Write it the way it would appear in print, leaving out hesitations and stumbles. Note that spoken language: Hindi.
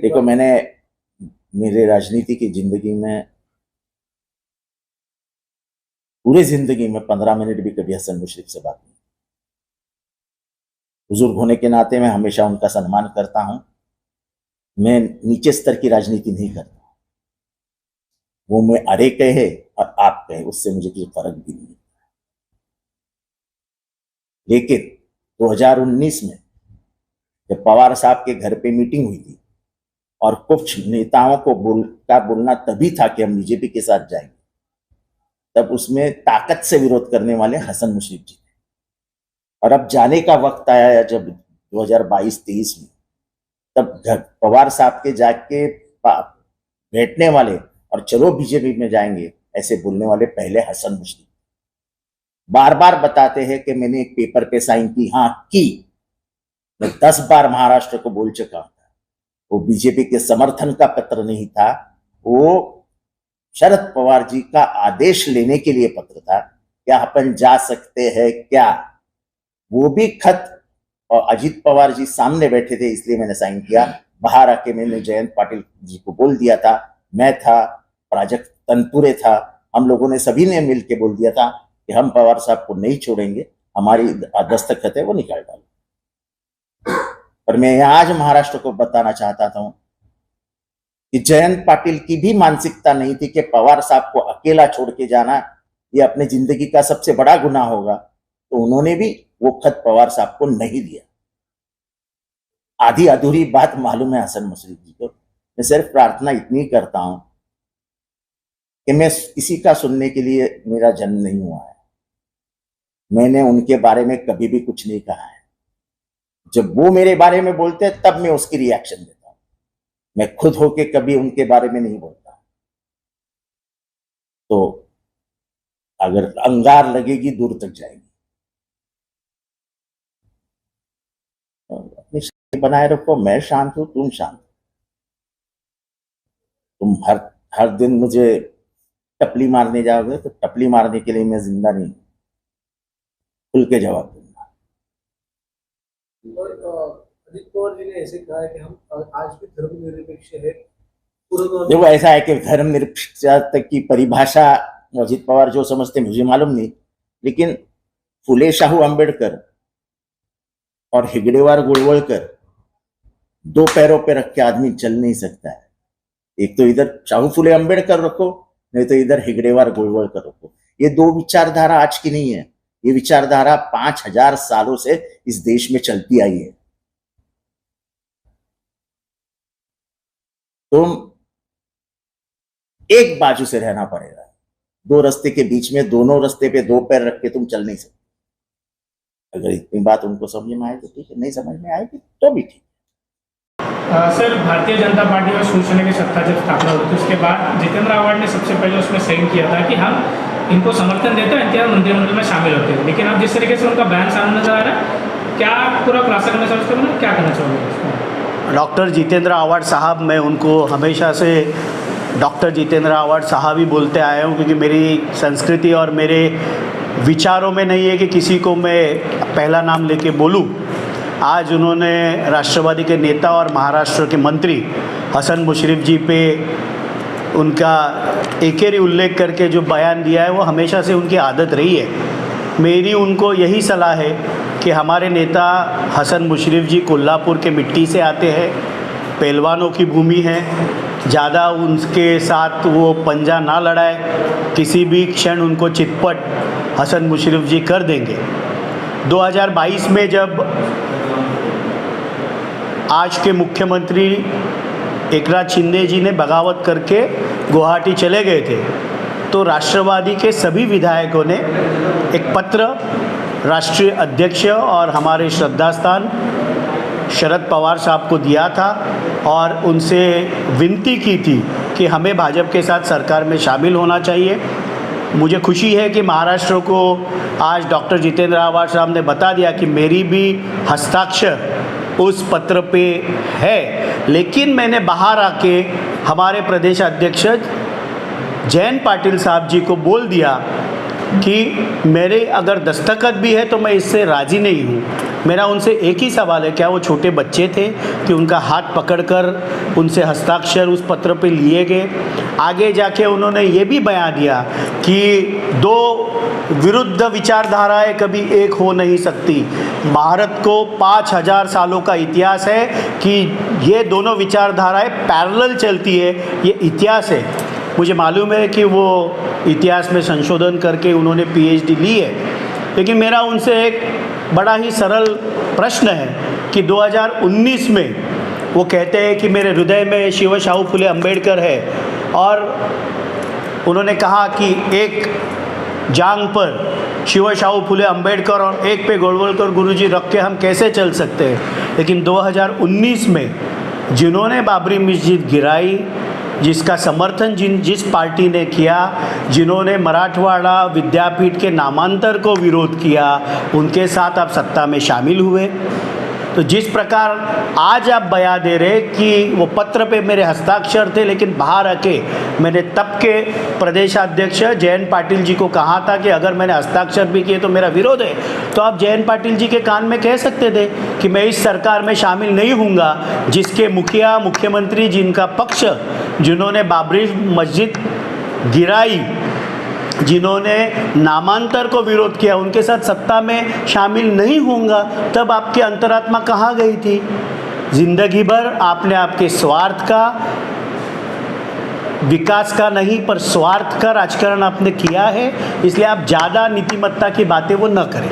देखो, मैंने मेरे राजनीति की जिंदगी में, पूरी जिंदगी में 15 मिनट भी कभी हसन मुशर्रफ से बात नहीं। बुजुर्ग होने के नाते मैं हमेशा उनका सम्मान करता हूं। मैं नीचे स्तर की राजनीति नहीं करता। वो मैं अरे कहे और आप कहे, उससे मुझे कोई फर्क भी नहीं। लेकिन 2019 में जब पवार साहब के घर पे मीटिंग हुई थी और कुछ नेताओं को बोलना तभी था कि हम बीजेपी के साथ जाएंगे, तब उसमें ताकत से विरोध करने वाले हसन मुशर्रफ जी थे। और अब जाने का वक्त आया जब 2022-23 में, तब पवार साहब के जाके बैठने वाले और चलो बीजेपी में जाएंगे ऐसे बोलने वाले पहले हसन मुशर्रफ बार बार बताते हैं कि मैंने एक पेपर पे साइन की। हाँ की, मैं 10 बार महाराष्ट्र को बोल चुका था। वो बीजेपी के समर्थन का पत्र नहीं था, वो शरद पवार जी का आदेश लेने के लिए पत्र था। क्या अपन जा सकते हैं क्या? वो भी खत, और अजीत पवार जी सामने बैठे थे इसलिए मैंने साइन किया। बाहर आके मैंने जयंत पाटिल जी को बोल दिया था, मैं था, प्राजक्त तनपुरे था, हम लोगों ने सभी ने मिलकर बोल दिया था कि हम पवार साहब को नहीं छोड़ेंगे, हमारी दस्तखत है वो निकाल डालो। पर मैं आज महाराष्ट्र को बताना चाहता था कि जयंत पाटिल की भी मानसिकता नहीं थी कि पवार साहब को अकेला छोड़ के जाना ये अपने जिंदगी का सबसे बड़ा गुनाह होगा, तो उन्होंने भी वो खत पवार साहब को नहीं दिया। आधी अधूरी बात मालूम है हसन मुशर्रफ जी को। मैं सिर्फ प्रार्थना इतनी करता हूं कि मैं किसी का सुनने के लिए मेरा जन्म नहीं हुआ है। मैंने उनके बारे में कभी भी कुछ नहीं कहा है। जब वो मेरे बारे में बोलते हैं तब मैं उसकी रिएक्शन देता हूं। मैं खुद होके कभी उनके बारे में नहीं बोलता। तो अगर अंगार लगेगी दूर तक जाएगी। अपनी शांति बनाए रखो। मैं शांत हूं, तुम शांत हो। तुम हर दिन मुझे टपली मारने जाओगे तो टपली मारने के लिए मैं जिंदा नहीं, खुल के जवाब दूंगा। अजित पवार जी ने ऐसे कहा है कि हम आज भी धर्मनिरपेक्ष है। देखो, ऐसा है कि धर्मनिरपेक्षता की परिभाषा अजित पवार जो समझते मुझे मालूम नहीं, लेकिन फुले शाहू अंबेडकर और हेगड़ेवार गोळवळकर दो पैरों पे रख के आदमी चल नहीं सकता है। एक तो इधर शाहू फुले अंबेडकर रखो, नहीं तो इधर हेगड़ेवार गोळवळकर रखो। ये दो विचारधारा आज की नहीं है, ये विचारधारा 5000 सालों से इस देश में चलती आई है। तुम एक बाजू से रहना पड़ेगा। दो रास्ते के बीच में, दोनों रास्ते पे दो पैर रख के तुम चल नहीं सकते। अगर इतनी बात उनको समझ में आए तो ठीक है, नहीं समझ में आएगी तो भी ठीक। सर, भारतीय जनता पार्टी और शिवसेना की सत्ता जब स्थापना हुई थी उसके बाद जितेंद्र आव्हाड ने सबसे पहले उसमें साइन किया था कि हम इनको समर्थन देते हैं, एनटीआर मंत्रिमंडल में शामिल होते हैं। लेकिन अब जिस तरीके से उनका बयान सामने नजर आ रहा है, क्या पूरा खुलासा करना चाहते हो, क्या करना चाहोगे? डॉक्टर जितेंद्र आव्हाड साहब, मैं उनको हमेशा से डॉक्टर जितेंद्र आव्हाड साहब ही बोलते आया हूँ, क्योंकि मेरी संस्कृति और मेरे विचारों में नहीं है कि किसी को मैं पहला नाम लेके बोलूँ। आज उन्होंने राष्ट्रवादी के नेता और महाराष्ट्र के मंत्री हसन मुशर्रफ जी पे उनका एकेरी उल्लेख करके जो बयान दिया है वो हमेशा से उनकी आदत रही है। मेरी उनको यही सलाह है कि हमारे नेता हसन मुशर्रफ जी कोल्हापुर के मिट्टी से आते हैं, पहलवानों की भूमि है, ज़्यादा उनके साथ वो पंजा ना लड़ाए। किसी भी क्षण उनको चितपट हसन मुशर्रफ जी कर देंगे। 2022 में जब आज के मुख्यमंत्री एकनाथ शिंदे जी ने बगावत करके गुवाहाटी चले गए थे, तो राष्ट्रवादी के सभी विधायकों ने एक पत्र राष्ट्रीय अध्यक्ष और हमारे श्रद्धास्थान शरद पवार साहब को दिया था और उनसे विनती की थी कि हमें भाजपा के साथ सरकार में शामिल होना चाहिए। मुझे खुशी है कि महाराष्ट्र को आज डॉक्टर जितेंद्र आव्हाड साहब ने बता दिया कि मेरी भी हस्ताक्षर उस पत्र पे है। लेकिन मैंने बाहर आके हमारे प्रदेश अध्यक्ष जयंत पाटिल साहब जी को बोल दिया कि मेरे अगर दस्तखत भी है तो मैं इससे राज़ी नहीं हूँ। मेरा उनसे एक ही सवाल है, क्या वो छोटे बच्चे थे कि उनका हाथ पकड़कर उनसे हस्ताक्षर उस पत्र पे लिए गए? आगे जाके उन्होंने ये भी बयान दिया कि दो विरुद्ध विचारधाराएं कभी एक हो नहीं सकती। भारत को 5000 सालों का इतिहास है कि ये दोनों विचारधाराएं पैरेलल चलती है, ये इतिहास है। मुझे मालूम है कि वो इतिहास में संशोधन करके उन्होंने पीएचडी ली है, लेकिन मेरा उनसे एक बड़ा ही सरल प्रश्न है कि 2019 में वो कहते हैं कि मेरे हृदय में शिव शाहू फुले अम्बेडकर है, और उन्होंने कहा कि एक जांग पर शिव शाहू फुले अम्बेडकर और एक पे गोलवलकर गुरुजी रख के हम कैसे चल सकते हैं। लेकिन 2019 में जिन्होंने बाबरी मस्जिद गिराई, जिसका समर्थन जिस पार्टी ने किया, जिन्होंने मराठवाड़ा विद्यापीठ के नामांतर को विरोध किया, उनके साथ आप सत्ता में शामिल हुए। तो जिस प्रकार आज आप बयान दे रहे कि वो पत्र पे मेरे हस्ताक्षर थे, लेकिन बाहर आके मैंने तब के प्रदेशाध्यक्ष जयंत पाटिल जी को कहा था कि अगर मैंने हस्ताक्षर भी किए तो मेरा विरोध है, तो आप जयंत पाटिल जी के कान में कह सकते थे कि मैं इस सरकार में शामिल नहीं हूँगा जिसके मुखिया मुख्यमंत्री जिनका पक्ष, जिन्होंने बाबरी मस्जिद गिराई, जिन्होंने नामांतर को विरोध किया, उनके साथ सत्ता में शामिल नहीं होऊंगा। तब आपकी अंतरात्मा कहाँ गई थी? जिंदगी भर आपने आपके स्वार्थ का, विकास का नहीं पर स्वार्थ का राजकारण आपने किया है, इसलिए आप ज़्यादा नीतिमत्ता की बातें वो न करें।